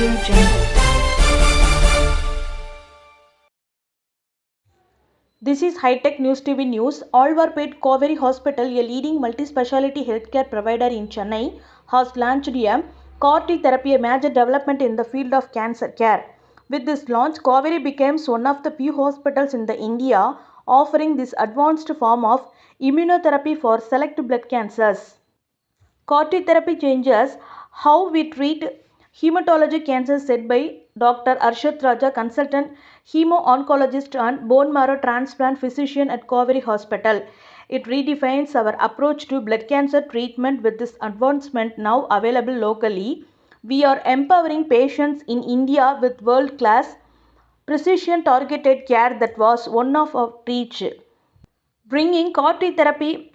Audio Jungle. This is High-Tech News TV News. Alvarpet Koveri Hospital, a leading multi-speciality healthcare provider in Chennai, has launched a CAR-T therapy, a major development in the field of cancer care. With this launch, Koveri becomes one of the few hospitals in India offering this advanced form of immunotherapy for select blood cancers. CAR-T therapy changes how we treat hematology cancers, said by Dr. Arshad Raja, consultant hemo-oncologist and bone marrow transplant physician at Koveri Hospital. It redefines our approach to blood cancer treatment. With this advancement now available locally, we are empowering patients in India with world-class precision targeted care that was one of our reach. Bringing CAR-T therapy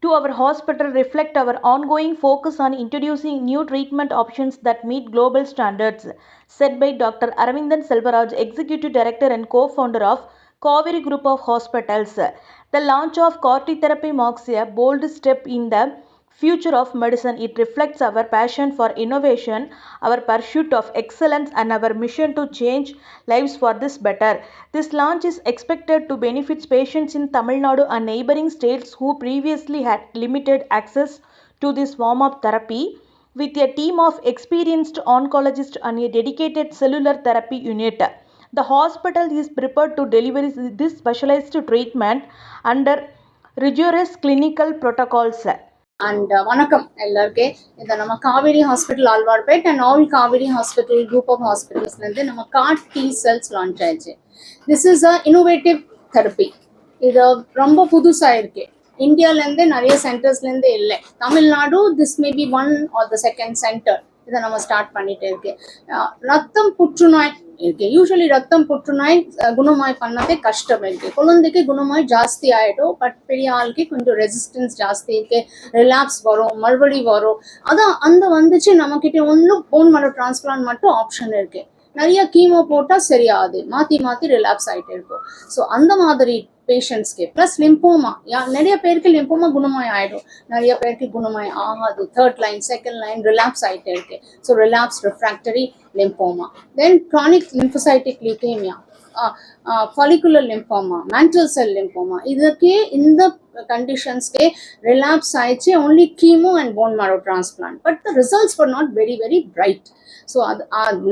to our hospital reflect our ongoing focus on introducing new treatment options that meet global standards, said by Dr. Aravindan Selvaraj, Executive Director and Co-founder of Koveri Group of Hospitals. The launch of CAR-T therapy marks a bold step in the future of medicine. It reflects our passion for innovation, our pursuit of excellence, and our mission to change lives for this better. This launch is expected to benefit patients in Tamil Nadu and neighboring states who previously had limited access to this form of therapy. With a team of experienced oncologists and a dedicated cellular therapy unit, the hospital is prepared to deliver this specialized treatment under rigorous clinical protocols. And வணக்கம் எல்லாருக்கே. இந்த நம்ம Kauvery hospital Alwarpet and all Kauvery hospital group of ஹாஸ்பிட்டல்ஸ்லேருந்து நம்ம CAR-T cells launch ஆயிடுச்சு. This is a innovative therapy. இது ரொம்ப புதுசாக இருக்கு. இந்தியாவிலேருந்து நிறைய சென்டர்ஸ்லேருந்து இல்லை. Tamil Nadu this may be one or the second centre இதை நம்ம ஸ்டார்ட் பண்ணிட்டு இருக்கு. ரத்தம் புற்றுநோய் இருக்கு. யூஸ்வலி ரத்தம் புற்றுநோய் குணமாய் பண்ணதே கஷ்டம் இருக்கு. குழந்தைக்கு குணமாய் ஜாஸ்தி ஆயிடும். பட் பெரிய ஆளுக்கு கொஞ்சம் ரெசிஸ்டன்ஸ் ஜாஸ்தி இருக்கு. ரிலாப்ஸ் வரும், மறுபடி வரும். அதான் அந்த வந்துச்சு நம்ம கிட்ட ஒன்றும் போன் மரோ டிரான்ஸ்பிளான்ட் மட்டும் ஆப்ஷன் இருக்கு. நிறைய கீமோ போட்டால் சரியாகுது, மாற்றி மாற்றி ரிலாப்ஸ் ஆகிட்டே இருக்கும். ஸோ அந்த மாதிரி பேஷண்ட்ஸ்க்கு ப்ளஸ் லிம்போமா, நிறைய பேருக்கு லிம்போமா குணமாய் ஆகிடும், நிறைய பேருக்கு குணமாய் ஆகாது. Third line, second line relapse ஆகிட்டே இருக்கு. ஸோ ரிலாப்ஸ் ரிஃப்ராக்டரி லிம்போமா, தென் chronic lymphocytic லீக்கேமியா, follicular lymphoma, mantle செல் லிம்போமா, இதுக்கே இந்த conditions relapse ஆயிடுச்சு only chemo and bone marrow transplant, but the results were not very bright. So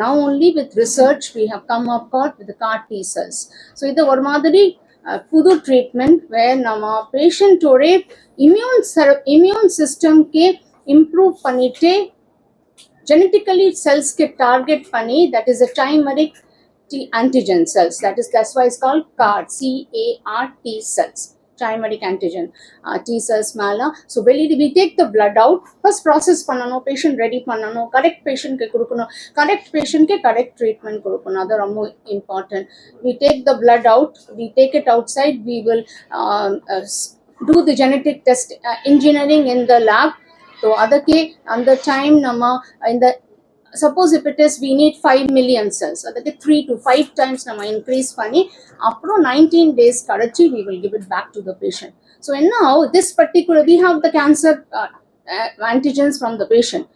now only with research we have come up with the CAR-T cells. So இது ஒரு மாதிரி புது treatment where நம்ம பேஷண்ட்டோட immune சிஸ்டம்க்கு improve பண்ணிட்டு genetically செல்ஸ்க்கு target பண்ணி, that is a chimeric antigen cells, that's why it's called CAR, CAR-T cells, chimeric antigen T cells மேல. ஸோ வெளியிட்டு we take the blood out, first process பண்ணணும், patient ready பண்ணணும், correct பேஷண்ட்க்கு கொடுக்கணும், correct பேஷண்ட்க்கு correct treatment கொடுக்கணும். அது ரொம்ப important. we take the blood out, we take it outside, we will do the genetic test engineering in the lab. So அதுக்கே அந்த time நம்ம இந்த suppose if it is we need 5 million cells, that is 3 to 5 times nama increase panni appo 19 days kadachi we will give it back to the patient. So and now this particular we have the cancer antigens from the patient,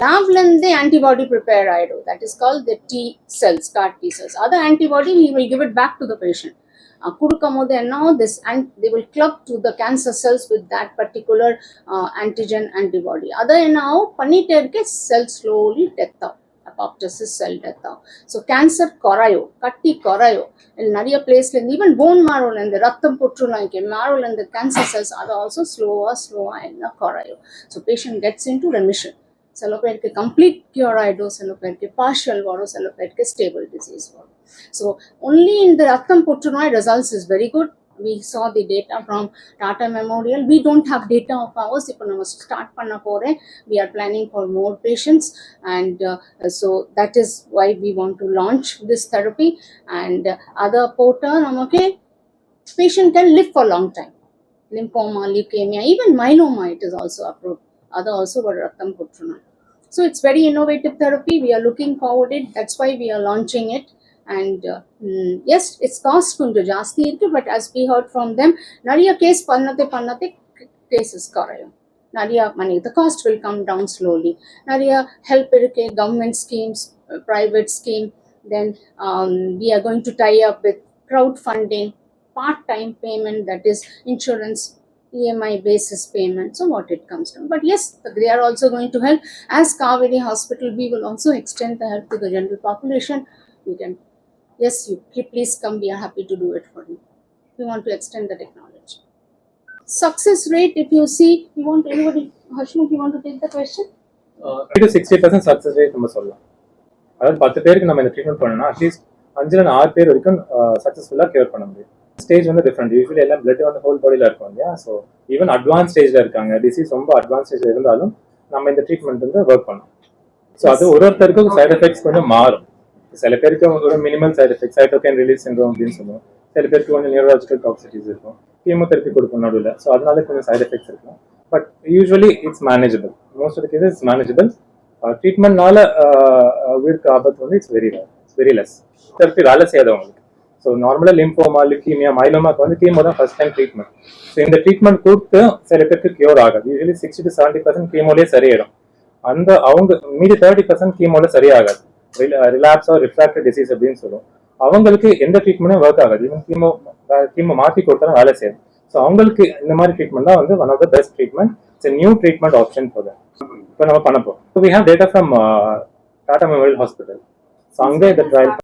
lab lende antibody prepare aidu, that is called the T cells, CAR-T cells. Other antibody we will give it back to the patient. Kudukamode, and now this, and they will club to the cancer cells with that particular antigen antibody. Other now பண்ணிட்டே இருக்க cell slowly death out, apoptosis, cell death out. So cancer குறையோ, கட்டி குறையோ, நிறைய பிளேஸ்ல இருந்து even phone மாரோல இருந்து ரத்தம் புற்றுநோய்க்கு மாரோல இருந்து கேன்சர் செல்ஸ் அது ஆல்சோ ஸ்லோவா என்ன குறையோ. So patient gets into remission. சில பேருக்கு கம்ப்ளீட் கியூர் ஆகிடும், சில பேருக்கு பார்ஷியல் வரும், சில பேருக்கு ஸ்டேபிள் டிசீஸ் வரும். ஸோ ஒன்லி இந்த ரத்தம் புற்றுநோய் results is very good. We saw the data from Tata Memorial. We don't have data of ours. இப்போ நம்ம ஸ்டார்ட் பண்ண போகிறேன். We are planning for more patients, and so that is why we want to launch this therapy. And other போட்டால் நமக்கு patient can live for a long time. Lymphoma, leukemia, even myeloma, it is also approved. Other also for ரத்தம் புற்றுநோய். So it's very innovative therapy. We are looking forward it. That's why we are launching it. And yes, its cost கொஞ்சம் ஜாஸ்தி இருக்கு, but as we heard from them, நிறைய case பண்ணதே cases குறையும். நிறைய மணி, the cost will come down slowly. நிறைய help இருக்கு, government schemes, private scheme. Then we are going to tie up with crowdfunding, part-time payment, that is insurance, EMI basis payment. So what it comes to. But yes, they are also going to help. As Kaveri Hospital, we will also extend the help to the general population. You can, yes, you please come. We are happy to do it for you. We want to extend the technology. Success rate, if you see, you want anybody, Hashmukh, you want to take the question? 60% success rate நம்ம சொல்லலாம். அதாவது 10 பேருக்கு நம்ம இந்த treatment பண்ணோம்னா at least 5-6 பேர் வரைக்கும் சக்ஸஸ்ஃபுல்லாக கியூர் பண்ண முடியும். ஸ்டேஜ் வந்து டிஃப்ரெண்ட். யூஸ்வலி எல்லாம் பிளட் வந்து ஹோல் பாடியில் இருக்கும் இல்லையா. ஸோ ஈவன் அட்வான்ஸ் ஸ்டேஜில் இருக்காங்க, டிசீஸ் ரொம்ப அட்வான்ஸ் ஸ்டேஜில் இருந்தாலும் நம்ம இந்த ட்ரீட்மெண்ட் வந்து ஒர்க் பண்ணோம். ஸோ அது ஒருத்தருக்கும் சைட் எஃபெக்ட்ஸ் கொஞ்சம் மாறும். சில பேருக்கு ஒரு minimal side effect, cytokine release syndrome அப்படின்னு சொல்லுவோம். சில பேருக்கு கொஞ்சம் நியூரலாஜிக்கல் டாக்ஸிட்டிஸ் இருக்கும், கீமோதெரப்பி கொடுக்கும் நடுவில். ஸோ அதனால கொஞ்சம் சைட் எஃபெக்ட்ஸ் இருக்கும். But usually it's manageable. Most of the cases it's manageable. ட்ரீட்மெண்ட்னால உயிருக்கு ஆபத்து வந்து இட்ஸ் வெரி லெஸ். தெரப்பி வேலை செய்யாதவங்களுக்கு. ஸோ நார்மலாக லிம்போமா, லியூக்கீமியா, மைலோமாக்கு வந்து கீமோ தான் ஃபர்ஸ்ட் டைம் ட்ரீட்மெண்ட். ஸோ இந்த ட்ரீட்மெண்ட் கொடுத்து சில பேருக்கு கியூர் ஆகாது. யூஸ்வலி 60-70% கீமோலேயே சரியாயிடும். அந்த அவங்க மீதி 30% கீமோல சரியாகாது. ரிலாப்ஸ் ஆர் ரிஃப்ராக்டட் டிசீஸ் அப்படின்னு சொல்லுவோம். அவங்களுக்கு எந்த ட்ரீட்மெண்ட்டும் ஒர்க் ஆகாது. ஈவன் கீமோ மாற்றி கொடுத்தாலும் வேலை செய்யும். ஸோ அவங்களுக்கு இந்த மாதிரி ட்ரீட்மெண்ட் தான் வந்து one of the best treatment. It's new treatment option for that. இப்போ நம்ம பண்ண போகிறோம். We have data from Tata Memorial Hospital. So அங்கே இந்த ட்ரையல்